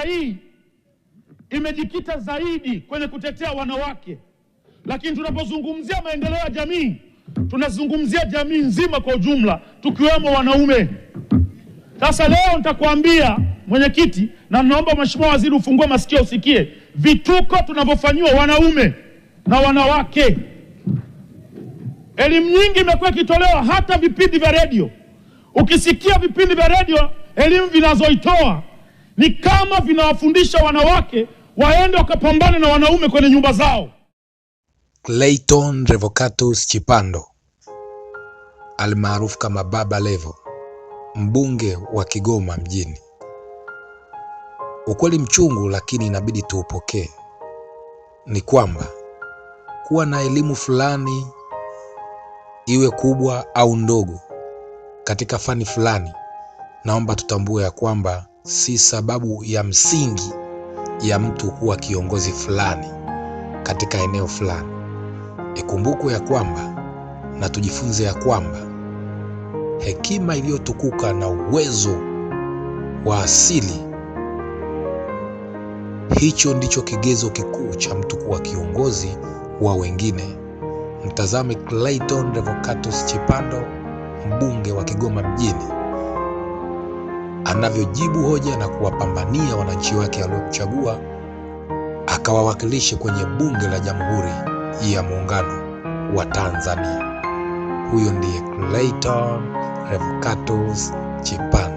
hii imejikita zaidi kwenye kutetea wanawake, lakini tunapozungumzia maendeleo ya jamii tunazungumzia jamii nzima kwa ujumla, tukiwemo wanaume. Sasa leo nitakwambia mwenyekiti, na naomba Mheshimiwa Waziri ufungue masikio usikie vituko tunavyofanywa wanaume na wanawake. Elimu nyingi imekuwa ikitolewa, hata vipindi vya redio. Ukisikia vipindi vya redio, elimu vinazoitoa ni kama vinawafundisha wanawake waende wakapambane na wanaume kwenye nyumba zao. Clayton Revocatus Chipando almaarufu kama Baba Levo, mbunge wa Kigoma mjini. Ukweli mchungu lakini inabidi tuupokee ni kwamba kuwa na elimu fulani, iwe kubwa au ndogo, katika fani fulani, naomba tutambue ya kwamba si sababu ya msingi ya mtu kuwa kiongozi fulani katika eneo fulani. Ikumbukwe ya kwamba na tujifunze ya kwamba hekima iliyotukuka na uwezo wa asili, hicho ndicho kigezo kikuu cha mtu kuwa kiongozi wa wengine. Mtazame Clayton Revocatus Chipando, mbunge wa Kigoma mjini, anavyojibu hoja na kuwapambania wananchi wake waliochagua akawawakilishe kwenye bunge la Jamhuri ya Muungano wa Tanzania. Huyo ndiye Clayton Revocatus Chipando.